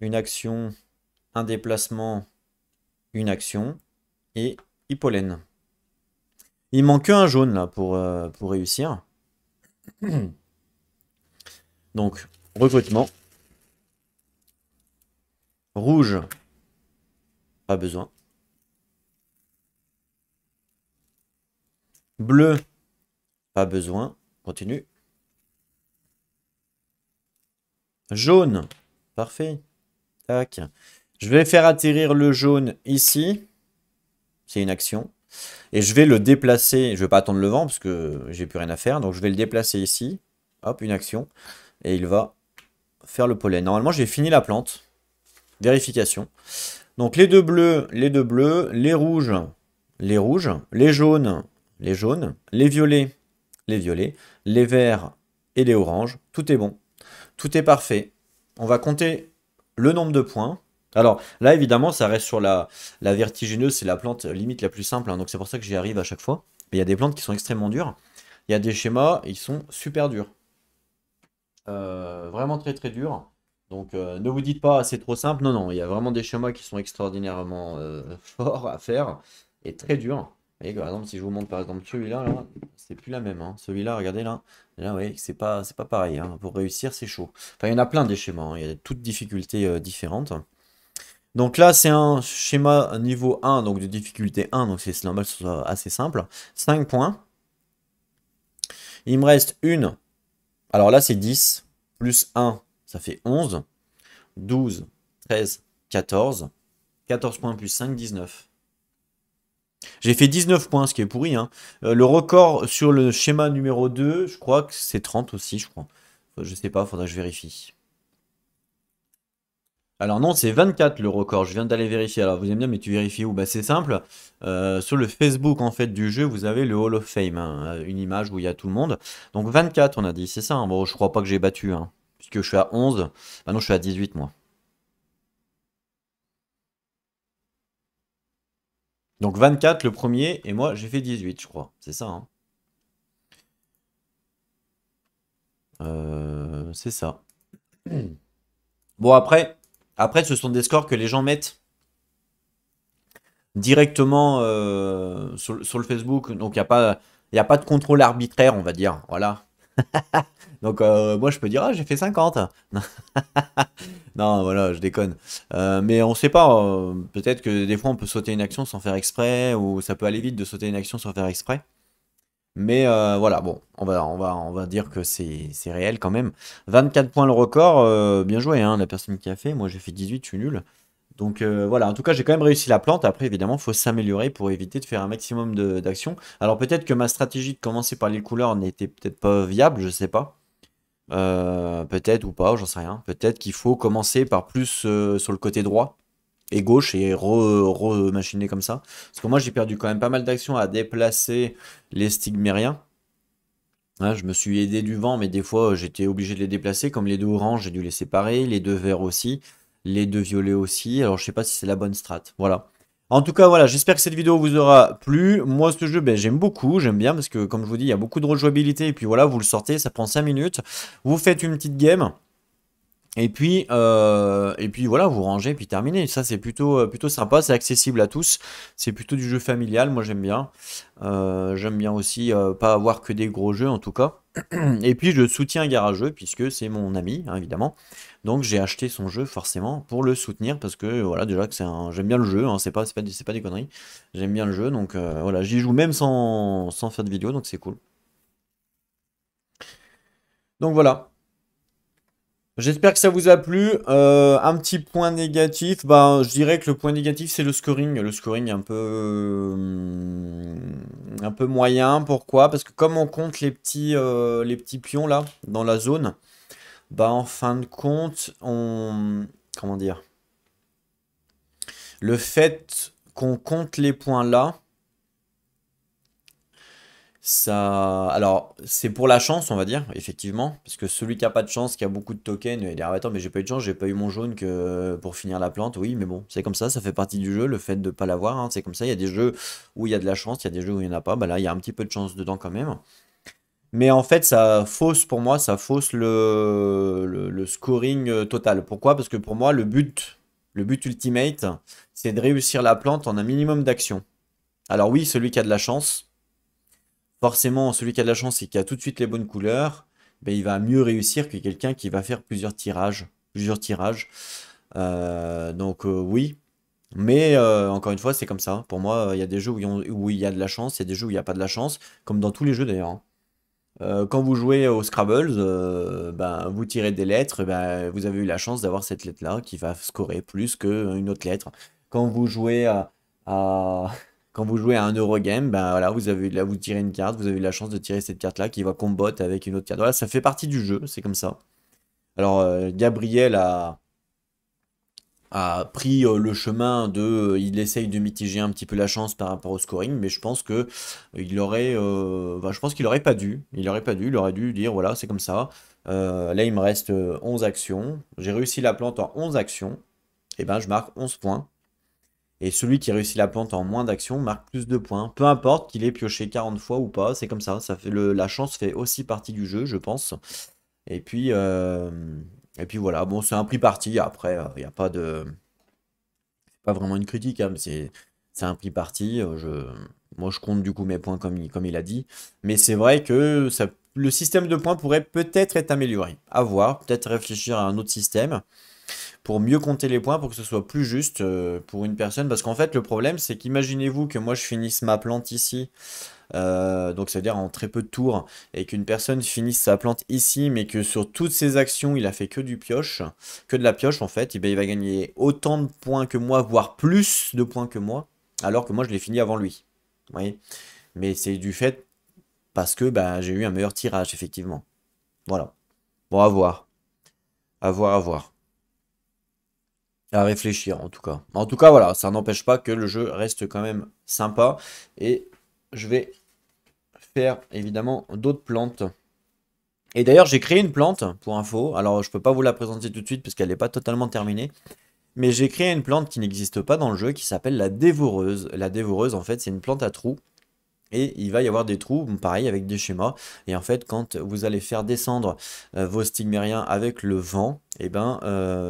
une action, un déplacement, une action. Et pollen. Il manque qu'un jaune là pour réussir. Donc, recrutement. Rouge, pas besoin. Bleu, pas besoin. Continue. Jaune, parfait. Tac. Je vais faire atterrir le jaune ici. C'est une action. Et je vais le déplacer. Je ne vais pas attendre le vent parce que j'ai plus rien à faire. Donc je vais le déplacer ici. Hop, une action. Et il va faire le pollen. Normalement, j'ai fini la plante. Vérification. Donc les deux bleus, les rouges, les rouges, les jaunes, les violets, les verts et les oranges. Tout est bon. Tout est parfait. On va compter le nombre de points. Alors là, évidemment, ça reste sur la vertigineuse. C'est la plante limite la plus simple, hein, donc c'est pour ça que j'y arrive à chaque fois. Mais il y a des plantes qui sont extrêmement dures. Il y a des schémas, ils sont super durs. Vraiment très très durs. Donc ne vous dites pas c'est trop simple. Non, non, il y a vraiment des schémas qui sont extraordinairement forts à faire et très durs. Et par exemple, si je vous montre par exemple celui-là, là, c'est plus la même, hein. Celui-là, regardez là. Là, oui, c'est pas pareil, hein. Pour réussir, c'est chaud. Enfin, il y en a plein des schémas, hein. Il y a toutes difficultés différentes. Donc là, c'est un schéma niveau 1, donc de difficulté 1, donc c'est normal que ce soit assez simple. 5 points. Il me reste une. Alors là, c'est 10. Plus 1, ça fait 11. 12, 13, 14. 14 points plus 5, 19. J'ai fait 19 points, ce qui est pourri, hein. Le record sur le schéma numéro 2, je crois que c'est 30 aussi, je crois. Je sais pas, faudra que je vérifie. Alors non, c'est 24 le record. Je viens d'aller vérifier. Alors vous allez me dire, mais tu vérifies où? Bah c'est simple. Sur le Facebook en fait du jeu, vous avez le Hall of Fame, hein, une image où il y a tout le monde. Donc 24, on a dit, c'est ça, hein. Bon, je crois pas que j'ai battu, hein, puisque je suis à 11. Bah non, je suis à 18 moi. Donc 24 le premier, et moi j'ai fait 18, je crois. C'est ça, hein. C'est ça. Bon après, ce sont des scores que les gens mettent directement sur le Facebook. Donc il y a pas de contrôle arbitraire, on va dire. Voilà. Donc moi je peux dire, ah j'ai fait 50. Non, voilà, je déconne. Mais on sait pas, peut-être que des fois on peut sauter une action sans faire exprès, ou ça peut aller vite de sauter une action sans faire exprès. Mais voilà, bon, on va dire que c'est réel quand même. 24 points le record, bien joué, hein, la personne qui a fait. Moi j'ai fait 18, je suis nul. Donc voilà, en tout cas j'ai quand même réussi la plante. Après évidemment, il faut s'améliorer pour éviter de faire un maximum d'actions. Alors peut-être que ma stratégie de commencer par les couleurs n'était peut-être pas viable, je sais pas. Peut-être ou pas, j'en sais rien. Peut-être qu'il faut commencer par plus sur le côté droit et gauche et remachiner comme ça. Parce que moi j'ai perdu quand même pas mal d'actions à déplacer les stigmériens. Hein, je me suis aidé du vent, mais des fois j'étais obligé de les déplacer. Comme les deux oranges, j'ai dû les séparer, les deux verts aussi, les deux violets aussi. Alors je sais pas si c'est la bonne strat. Voilà. En tout cas, voilà, j'espère que cette vidéo vous aura plu. Moi, ce jeu, ben, j'aime beaucoup, j'aime bien parce que, comme je vous dis, il y a beaucoup de rejouabilité. Et puis voilà, vous le sortez, ça prend 5 minutes. Vous faites une petite game. Et puis voilà, vous rangez, puis terminé. Ça, c'est plutôt sympa, c'est accessible à tous. C'est plutôt du jeu familial, moi j'aime bien. J'aime bien aussi pas avoir que des gros jeux en tout cas. Et puis je soutiens Garageux puisque c'est mon ami, hein, évidemment. Donc j'ai acheté son jeu forcément pour le soutenir parce que voilà, déjà que j'aime bien le jeu, hein, c'est pas des conneries. J'aime bien le jeu, donc voilà, j'y joue même sans faire de vidéo, donc c'est cool. Donc voilà. J'espère que ça vous a plu. Un petit point négatif, ben, je dirais que le point négatif c'est le scoring. Le scoring est un peu moyen. Pourquoi? Parce que comme on compte les petits pions là dans la zone, bah en fin de compte, comment dire? Le fait qu'on compte les points là, ça, alors, c'est pour la chance, on va dire, effectivement, parce que celui qui a pas de chance, qui a beaucoup de tokens, il dit, ah, attends, mais j'ai pas eu de chance, j'ai pas eu mon jaune que pour finir la plante. Oui, mais bon, c'est comme ça fait partie du jeu, le fait de pas l'avoir, hein, c'est comme ça. Il y a des jeux où il y a de la chance, il y a des jeux où il y en a pas. Bah là, il y a un petit peu de chance dedans quand même. Mais en fait, ça fausse pour moi, ça fausse le scoring total. Pourquoi? Parce que pour moi, le but ultimate, c'est de réussir la plante en un minimum d'actions. Alors oui, celui qui a de la chance. Forcément, celui qui a de la chance et qui a tout de suite les bonnes couleurs, ben, il va mieux réussir que quelqu'un qui va faire plusieurs tirages. Plusieurs tirages. Donc oui. Mais encore une fois, c'est comme ça. Pour moi, il y a des jeux où il y a de la chance, il y a des jeux où il n'y a pas de la chance, comme dans tous les jeux d'ailleurs, hein. Quand vous jouez au Scrabble, ben, vous tirez des lettres, ben, vous avez eu la chance d'avoir cette lettre-là qui va scorer plus qu'une autre lettre. Quand vous jouez à- quand vous jouez à un Eurogame, ben voilà, là, vous tirez une carte, vous avez eu la chance de tirer cette carte-là qui va combat avec une autre carte. Voilà, ça fait partie du jeu, c'est comme ça. Alors, Gabriel a pris le chemin il essaye de mitiger un petit peu la chance par rapport au scoring, mais je pense que je pense qu'il aurait pas dû, il aurait dû dire voilà, c'est comme ça. Là, il me reste 11 actions, j'ai réussi la plante en 11 actions, et ben je marque 11 points. Et celui qui réussit la plante en moins d'actions marque plus de points. Peu importe qu'il ait pioché 40 fois ou pas, c'est comme ça fait la chance fait aussi partie du jeu, je pense. Et puis, euh, et puis voilà, bon, c'est un prix parti. Après, il n'y a pas de, pas vraiment une critique, hein, mais c'est un prix parti. Moi, je compte du coup mes points comme il a dit. Mais c'est vrai que le système de points pourrait peut-être être amélioré. À voir, peut-être réfléchir à un autre système pour mieux compter les points, pour que ce soit plus juste pour une personne. Parce qu'en fait, le problème, c'est qu'imaginez-vous que moi, je finisse ma plante ici. Donc ça veut dire en très peu de tours, et qu'une personne finisse sa plante ici, mais que sur toutes ses actions, il a fait que du pioche, que de la pioche en fait, et ben, il va gagner autant de points que moi, voire plus de points que moi, alors que moi je l'ai fini avant lui. Vous voyez? Mais c'est du fait parce que bah, j'ai eu un meilleur tirage, effectivement. Voilà. Bon, à voir. À voir, à voir. À réfléchir en tout cas. En tout cas, voilà, ça n'empêche pas que le jeu reste quand même sympa. Et je vais faire évidemment d'autres plantes. Et d'ailleurs, j'ai créé une plante pour info. Alors, je peux pas vous la présenter tout de suite parce qu'elle n'est pas totalement terminée. Mais j'ai créé une plante qui n'existe pas dans le jeu qui s'appelle la dévoreuse. La dévoreuse, en fait, c'est une plante à trous. Et il va y avoir des trous, pareil, avec des schémas. Et en fait, quand vous allez faire descendre vos stigmériens avec le vent, et ben,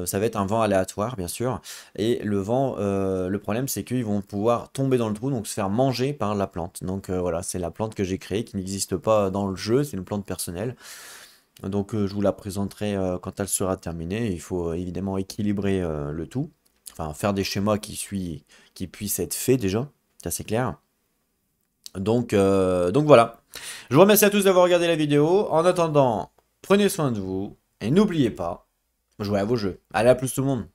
ça va être un vent aléatoire, bien sûr. Et le vent, le problème, c'est qu'ils vont pouvoir tomber dans le trou, donc se faire manger par la plante. Donc voilà, c'est la plante que j'ai créée, qui n'existe pas dans le jeu, c'est une plante personnelle. Donc je vous la présenterai quand elle sera terminée. Il faut évidemment équilibrer le tout. Enfin, faire des schémas qui puissent être faits déjà, c'est assez clair. Donc voilà. Je vous remercie à tous d'avoir regardé la vidéo. En attendant, prenez soin de vous et n'oubliez pas, jouez à vos jeux. Allez, à plus tout le monde.